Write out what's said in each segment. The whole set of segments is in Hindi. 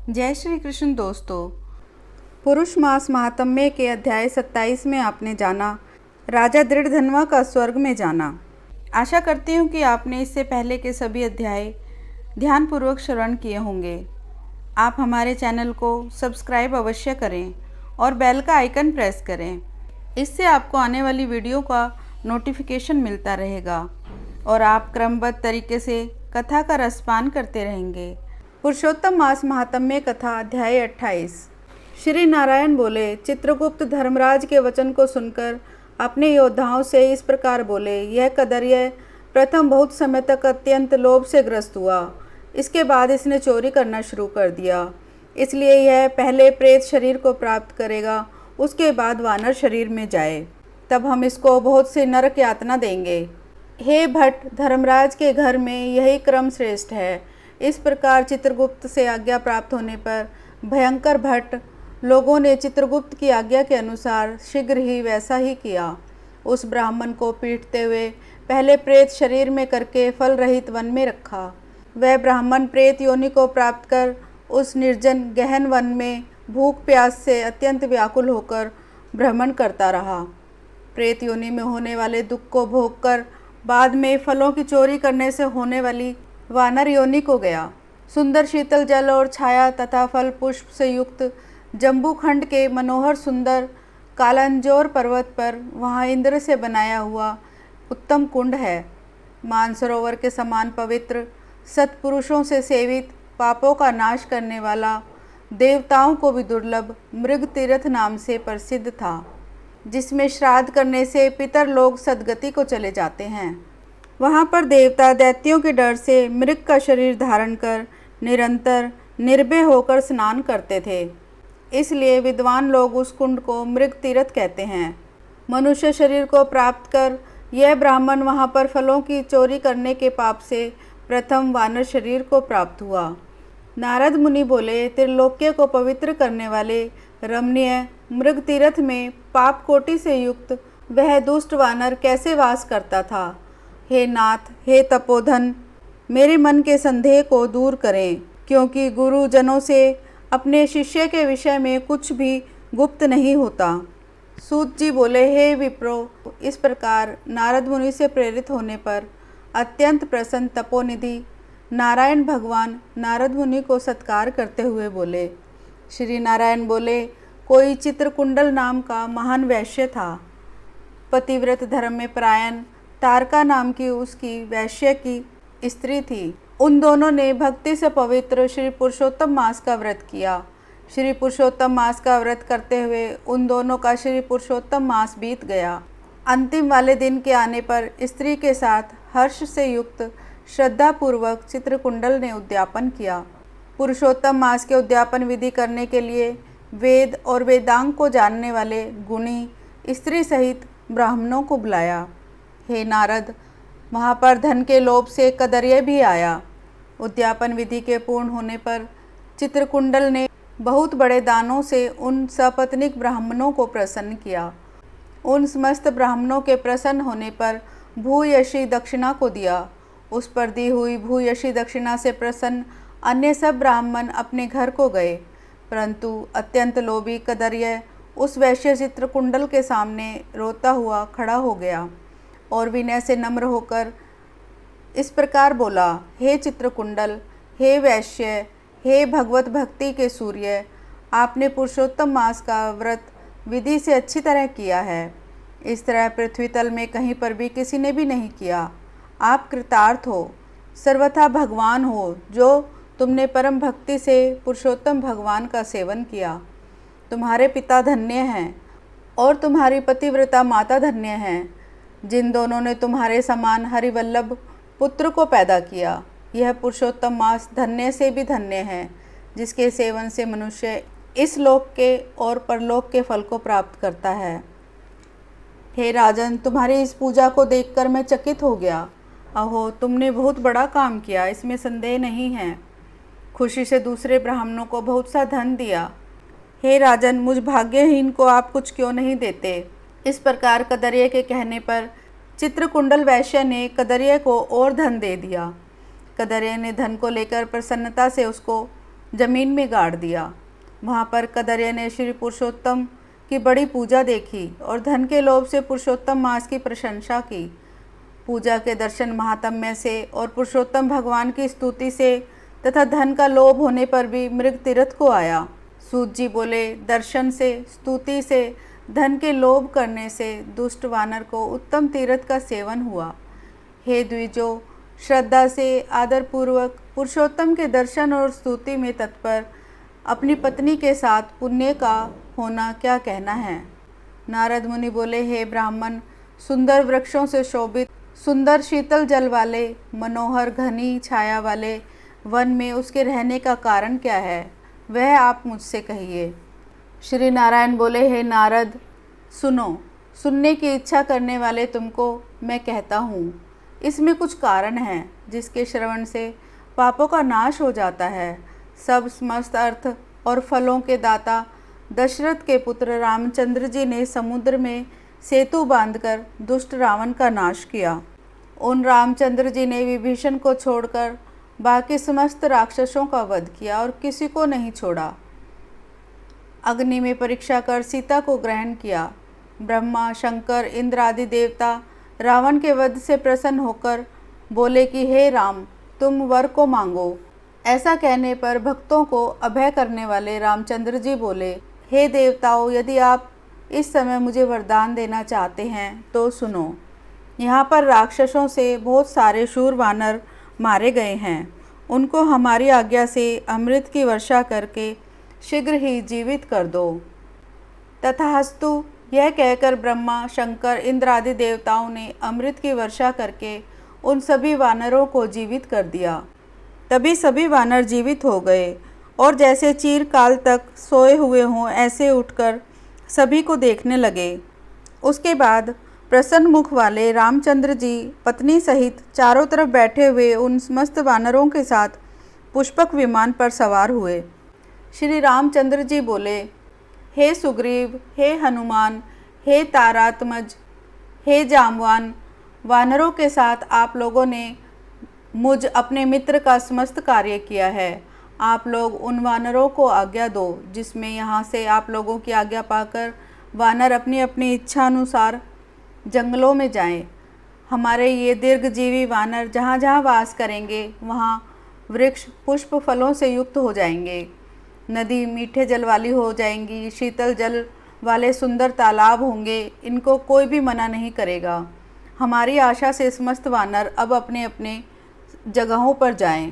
जय श्री कृष्ण दोस्तों। पुरुष मास महात्म्य के अध्याय 27 में आपने जाना राजा दृढ़धनवा का स्वर्ग में जाना। आशा करती हूँ कि आपने इससे पहले के सभी अध्याय ध्यानपूर्वक श्रवण किए होंगे। आप हमारे चैनल को सब्सक्राइब अवश्य करें और बेल का आइकन प्रेस करें। इससे आपको आने वाली वीडियो का नोटिफिकेशन मिलता रहेगा और आप क्रमबद्ध तरीके से कथा का रसपान करते रहेंगे। पुरुषोत्तम मास महात्म्य कथा अध्याय 28। श्री नारायण बोले, चित्रगुप्त धर्मराज के वचन को सुनकर अपने योद्धाओं से इस प्रकार बोले, यह कदर्य प्रथम बहुत समय तक अत्यंत लोभ से ग्रस्त हुआ। इसके बाद इसने चोरी करना शुरू कर दिया, इसलिए यह पहले प्रेत शरीर को प्राप्त करेगा, उसके बाद वानर शरीर में जाए, तब हम इसको बहुत सी नरक यातना देंगे। हे भट्ट, धर्मराज के घर में यही क्रम श्रेष्ठ है। इस प्रकार चित्रगुप्त से आज्ञा प्राप्त होने पर भयंकर भट्ट लोगों ने चित्रगुप्त की आज्ञा के अनुसार शीघ्र ही वैसा ही किया। उस ब्राह्मण को पीटते हुए पहले प्रेत शरीर में करके फल रहित वन में रखा। वह ब्राह्मण प्रेत योनि को प्राप्त कर उस निर्जन गहन वन में भूख प्यास से अत्यंत व्याकुल होकर भ्रमण करता रहा। प्रेत योनि में होने वाले दुख को भोग कर बाद में फलों की चोरी करने से होने वाली वानर योनि को गया। सुंदर शीतल जल और छाया तथा फल पुष्प से युक्त जम्बूखंड के मनोहर सुंदर कालंजोर पर्वत पर वहाँ इंद्र से बनाया हुआ उत्तम कुंड है। मानसरोवर के समान पवित्र, सत्पुरुषों से सेवित, पापों का नाश करने वाला, देवताओं को भी दुर्लभ मृग तीर्थ नाम से प्रसिद्ध था, जिसमें श्राद्ध करने से पितर लोग सद्गति को चले जाते हैं। वहाँ पर देवता दैत्यों के डर से मृग का शरीर धारण कर निरंतर निर्भय होकर स्नान करते थे, इसलिए विद्वान लोग उस कुंड को मृग तीर्थ कहते हैं। मनुष्य शरीर को प्राप्त कर यह ब्राह्मण वहाँ पर फलों की चोरी करने के पाप से प्रथम वानर शरीर को प्राप्त हुआ। नारद मुनि बोले, त्रिलोक्य को पवित्र करने वाले रमणीय मृग तीर्थ में पाप कोटि से युक्त वह दुष्ट वानर कैसे वास करता था। हे नाथ, हे तपोधन, मेरे मन के संदेह को दूर करें, क्योंकि गुरुजनों से अपने शिष्य के विषय में कुछ भी गुप्त नहीं होता। सूत जी बोले, हे विप्रो, इस प्रकार नारद मुनि से प्रेरित होने पर अत्यंत प्रसन्न तपोनिधि नारायण भगवान नारद मुनि को सत्कार करते हुए बोले। श्री नारायण बोले, कोई चित्रकुंडल नाम का महान वैश्य था। पतिव्रत धर्म में परायण तारका नाम की उसकी वैश्य की स्त्री थी। उन दोनों ने भक्ति से पवित्र श्री पुरुषोत्तम मास का व्रत किया। श्री पुरुषोत्तम मास का व्रत करते हुए उन दोनों का श्री पुरुषोत्तम मास बीत गया। अंतिम वाले दिन के आने पर स्त्री के साथ हर्ष से युक्त श्रद्धापूर्वक चित्रकुंडल ने उद्यापन किया। पुरुषोत्तम मास के उद्यापन विधि करने के लिए वेद और वेदांग को जानने वाले गुणी स्त्री सहित ब्राह्मणों को बुलाया। हे नारद, वहाँ पर धन के लोभ से कदर्य भी आया। उद्यापन विधि के पूर्ण होने पर चित्रकुंडल ने बहुत बड़े दानों से उन सपत्नीक ब्राह्मणों को प्रसन्न किया। उन समस्त ब्राह्मणों के प्रसन्न होने पर भूयशी दक्षिणा को दिया। उस पर दी हुई भूयशी दक्षिणा से प्रसन्न अन्य सब ब्राह्मण अपने घर को गए, परंतु अत्यंत लोभी कदर्य उस वैश्य चित्रकुंडल के सामने रोता हुआ खड़ा हो गया और विनय से नम्र होकर इस प्रकार बोला, हे चित्रकुंडल, हे वैश्य, हे भगवत भक्ति के सूर्य, आपने पुरुषोत्तम मास का व्रत विधि से अच्छी तरह किया है। इस तरह पृथ्वी तल में कहीं पर भी किसी ने भी नहीं किया। आप कृतार्थ हो, सर्वथा भगवान हो, जो तुमने परम भक्ति से पुरुषोत्तम भगवान का सेवन किया। तुम्हारे पिता धन्य हैं और तुम्हारी पतिव्रता माता धन्य हैं, जिन दोनों ने तुम्हारे समान हरिवल्लभ पुत्र को पैदा किया। यह पुरुषोत्तम मास धन्य से भी धन्य है, जिसके सेवन से मनुष्य इस लोक के और परलोक के फल को प्राप्त करता है। हे राजन, तुम्हारी इस पूजा को देखकर मैं चकित हो गया। अहो, तुमने बहुत बड़ा काम किया, इसमें संदेह नहीं है। खुशी से दूसरे ब्राह्मणों को बहुत सा धन दिया। हे राजन, मुझ भाग्यहीन को आप कुछ क्यों नहीं देते। इस प्रकार कदर्य के कहने पर चित्रकुंडल वैश्य ने कदर्य को और धन दे दिया। कदर्य ने धन को लेकर प्रसन्नता से उसको जमीन में गाड़ दिया। वहाँ पर कदर्य ने श्री पुरुषोत्तम की बड़ी पूजा देखी और धन के लोभ से पुरुषोत्तम मास की प्रशंसा की। पूजा के दर्शन महात्म्य से और पुरुषोत्तम भगवान की स्तुति से तथा धन का लोभ होने पर भी मृग तीर्थ को आया। सूत जी बोले, दर्शन से, स्तुति से, धन के लोभ करने से दुष्ट वानर को उत्तम तीर्थ का सेवन हुआ। हे द्विजो, श्रद्धा से आदरपूर्वक पुरुषोत्तम के दर्शन और स्तुति में तत्पर अपनी पत्नी के साथ पुण्य का होना क्या कहना है। नारद मुनि बोले, हे ब्राह्मण, सुंदर वृक्षों से शोभित, सुंदर शीतल जल वाले, मनोहर घनी छाया वाले वन में उसके रहने का कारण क्या है, वह आप मुझसे कहिए। श्री नारायण बोले, हे नारद, सुनो, सुनने की इच्छा करने वाले तुमको मैं कहता हूँ। इसमें कुछ कारण हैं जिसके श्रवण से पापों का नाश हो जाता है। सब समस्त अर्थ और फलों के दाता दशरथ के पुत्र रामचंद्र जी ने समुद्र में सेतु बांधकर दुष्ट रावण का नाश किया। उन रामचंद्र जी ने विभीषण को छोड़कर बाकी समस्त राक्षसों का वध किया और किसी को नहीं छोड़ा। अग्नि में परीक्षा कर सीता को ग्रहण किया। ब्रह्मा, शंकर, इंद्र आदि देवता रावण के वध से प्रसन्न होकर बोले कि हे राम, तुम वर को मांगो। ऐसा कहने पर भक्तों को अभय करने वाले रामचंद्र जी बोले, हे देवताओं, यदि आप इस समय मुझे वरदान देना चाहते हैं तो सुनो। यहाँ पर राक्षसों से बहुत सारे शूर वानर मारे गए हैं। उनको हमारी आज्ञा से अमृत की वर्षा करके शीघ्र ही जीवित कर दो। तथास्तु, यह कहकर ब्रह्मा, शंकर, इंद्र आदि देवताओं ने अमृत की वर्षा करके उन सभी वानरों को जीवित कर दिया। तभी सभी वानर जीवित हो गए और जैसे चिरकाल तक सोए हुए हों ऐसे उठकर सभी को देखने लगे। उसके बाद प्रसन्न मुख वाले रामचंद्र जी पत्नी सहित चारों तरफ बैठे हुए उन समस्त वानरों के साथ पुष्पक विमान पर सवार हुए। श्री रामचंद्र जी बोले, हे सुग्रीव, हे हनुमान, हे तारात्मज, हे जामवान, वानरों के साथ आप लोगों ने मुझ अपने मित्र का समस्त कार्य किया है। आप लोग उन वानरों को आज्ञा दो जिसमें यहाँ से आप लोगों की आज्ञा पाकर वानर अपनी अपनी इच्छा अनुसार जंगलों में जाएं। हमारे ये दीर्घजीवी वानर जहाँ जहाँ वास करेंगे वहाँ वृक्ष पुष्प फलों से युक्त हो जाएंगे, नदी मीठे जल वाली हो जाएंगी, शीतल जल वाले सुंदर तालाब होंगे। इनको कोई भी मना नहीं करेगा। हमारी आशा से समस्त वानर अब अपने अपने जगहों पर जाएं।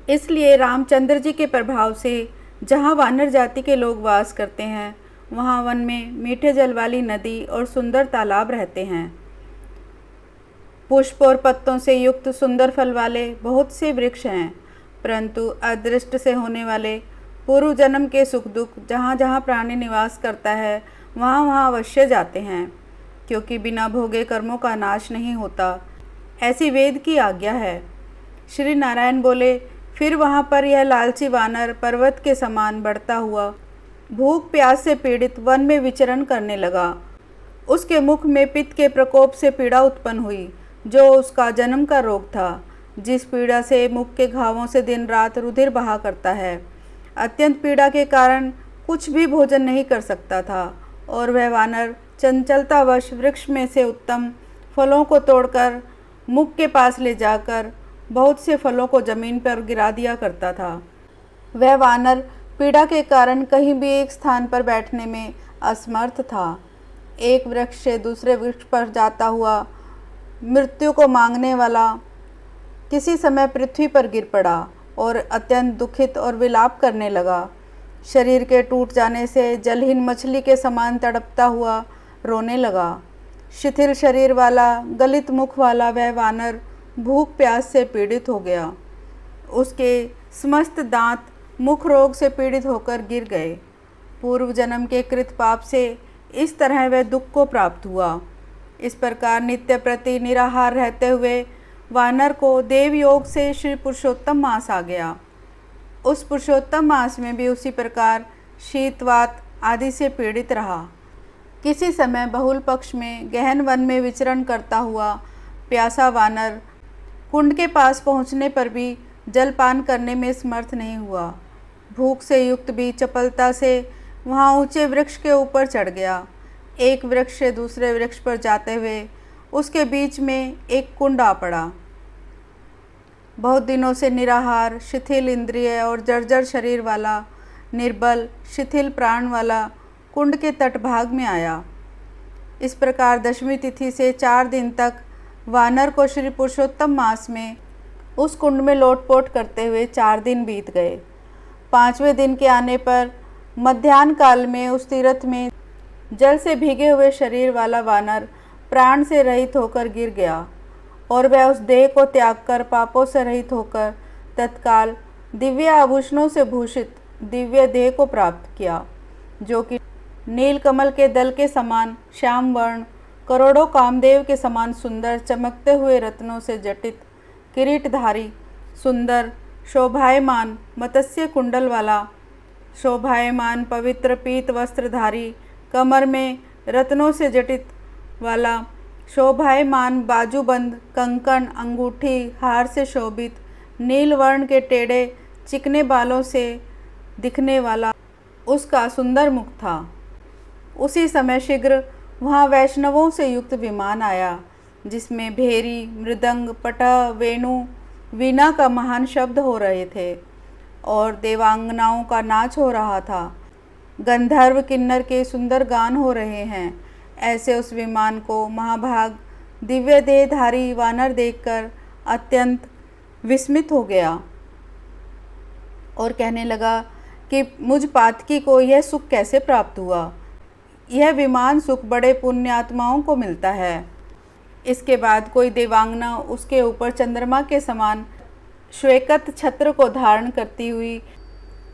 इसलिए रामचंद्र जी के प्रभाव से जहाँ वानर जाति के लोग वास करते हैं वहाँ वन में मीठे जल वाली नदी और सुंदर तालाब रहते हैं। पुष्प और पत्तों से युक्त सुंदर फल वाले बहुत से वृक्ष हैं, परंतु अदृष्ट से होने वाले पूर्व जन्म के सुख दुख जहाँ जहाँ प्राणी निवास करता है वहाँ वहाँ अवश्य जाते हैं, क्योंकि बिना भोगे कर्मों का नाश नहीं होता, ऐसी वेद की आज्ञा है। श्री नारायण बोले, फिर वहाँ पर यह लालची वानर पर्वत के समान बढ़ता हुआ भूख प्यास से पीड़ित वन में विचरण करने लगा। उसके मुख में पित्त के प्रकोप से पीड़ा उत्पन्न हुई, जो उसका जन्म का रोग था, जिस पीड़ा से मुख के घावों से दिन रात रुधिर बहा करता है। अत्यंत पीड़ा के कारण कुछ भी भोजन नहीं कर सकता था और वह वानर चंचलतावश वृक्ष में से उत्तम फलों को तोड़कर मुख के पास ले जाकर बहुत से फलों को जमीन पर गिरा दिया करता था। वह वानर पीड़ा के कारण कहीं भी एक स्थान पर बैठने में असमर्थ था। एक वृक्ष से दूसरे वृक्ष पर जाता हुआ मृत्यु को मांगने वाला किसी समय पृथ्वी पर गिर पड़ा और अत्यंत दुखित और विलाप करने लगा। शरीर के टूट जाने से जलहीन मछली के समान तड़पता हुआ रोने लगा। शिथिल शरीर वाला, गलित मुख वाला वह वानर भूख प्यास से पीड़ित हो गया। उसके समस्त दांत मुख रोग से पीड़ित होकर गिर गए। पूर्व जन्म के कृत पाप से इस तरह वह दुख को प्राप्त हुआ। इस प्रकार नित्य प्रति निराहार रहते हुए वानर को देव योग से श्री पुरुषोत्तम मास आ गया। उस पुरुषोत्तम मास में भी उसी प्रकार शीतवात आदि से पीड़ित रहा। किसी समय बहुल पक्ष में गहन वन में विचरण करता हुआ प्यासा वानर कुंड के पास पहुँचने पर भी जलपान करने में समर्थ नहीं हुआ। भूख से युक्त भी चपलता से वहाँ ऊंचे वृक्ष के ऊपर चढ़ गया। एक वृक्ष से दूसरे वृक्ष पर जाते हुए उसके बीच में एक कुंड आ पड़ा। बहुत दिनों से निराहार, शिथिल इंद्रिय और जर्जर शरीर वाला, निर्बल शिथिल प्राण वाला कुंड के तटभाग में आया। इस प्रकार दशमी तिथि से 4 दिन तक वानर को श्री पुरुषोत्तम मास में उस कुंड में लोटपोट करते हुए 4 दिन बीत गए। 5वें दिन के आने पर मध्याह्न काल में उस तीर्थ में जल से भीगे हुए शरीर वाला वानर प्राण से रहित होकर गिर गया और वह उस देह को त्याग कर पापों से रहित होकर तत्काल दिव्य आभूषणों से भूषित दिव्य देह को प्राप्त किया, जो कि नीलकमल के दल के समान श्याम वर्ण, करोड़ों कामदेव के समान सुंदर चमकते हुए रत्नों से जटित किरीटधारी, सुंदर शोभायमान मत्स्य कुंडल वाला, शोभायमान पवित्र पीत वस्त्रधारी, कमर में रत्नों से जटित वाला, शोभायमान बाजूबंद कंकण अंगूठी हार से शोभित, नील वर्ण के टेढ़े चिकने बालों से दिखने वाला उसका सुंदर मुख था। उसी समय शीघ्र वहाँ वैष्णवों से युक्त विमान आया, जिसमें भेरी, मृदंग, पटह, वेणु, वीणा का महान शब्द हो रहे थे और देवांगनाओं का नाच हो रहा था। गंधर्व किन्नर के सुंदर गान हो रहे हैं। ऐसे उस विमान को महाभाग दिव्य देहधारी वानर देखकर अत्यंत विस्मित हो गया और कहने लगा कि मुझ पातकी को यह सुख कैसे प्राप्त हुआ। यह विमान सुख बड़े पुण्यात्माओं को मिलता है। इसके बाद कोई देवांगना उसके ऊपर चंद्रमा के समान श्वेकत छत्र को धारण करती हुई,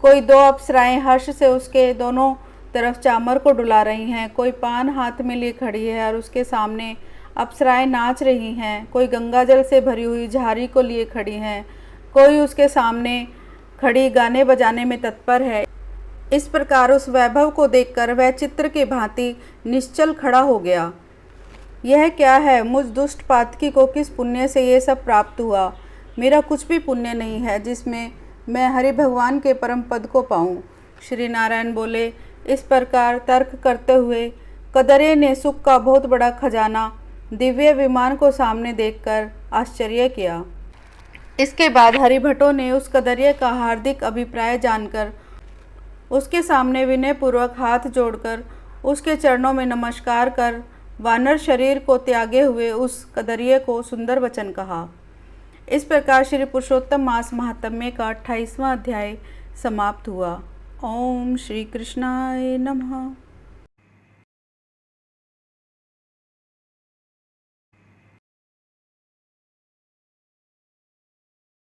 कोई 2 अप्सराएं हर्ष से उसके दोनों तरफ चामर को डुला रही हैं, कोई पान हाथ में लिए खड़ी है और उसके सामने अप्सराएं नाच रही हैं, कोई गंगाजल से भरी हुई झारी को लिए खड़ी हैं, कोई उसके सामने खड़ी गाने बजाने में तत्पर है। इस प्रकार उस वैभव को देखकर वह चित्र के भांति निश्चल खड़ा हो गया। यह क्या है? मुझ दुष्ट पातकी को किस पुण्य से ये सब प्राप्त हुआ? मेरा कुछ भी पुण्य नहीं है जिसमें मैं हरि भगवान के परम पद को पाऊँ। श्री नारायण बोले। इस प्रकार तर्क करते हुए कदरे ने सुख का बहुत बड़ा खजाना दिव्य विमान को सामने देखकर आश्चर्य किया। इसके बाद हरिभटों ने उस कदर्य का हार्दिक अभिप्राय जानकर उसके सामने विनयपूर्वक हाथ जोड़कर उसके चरणों में नमस्कार कर वानर शरीर को त्यागे हुए उस कदर्य को सुंदर वचन कहा। इस प्रकार श्री पुरुषोत्तम मास महात्म्य का 28वां अध्याय समाप्त हुआ। ओम श्री कृष्णाय नमः।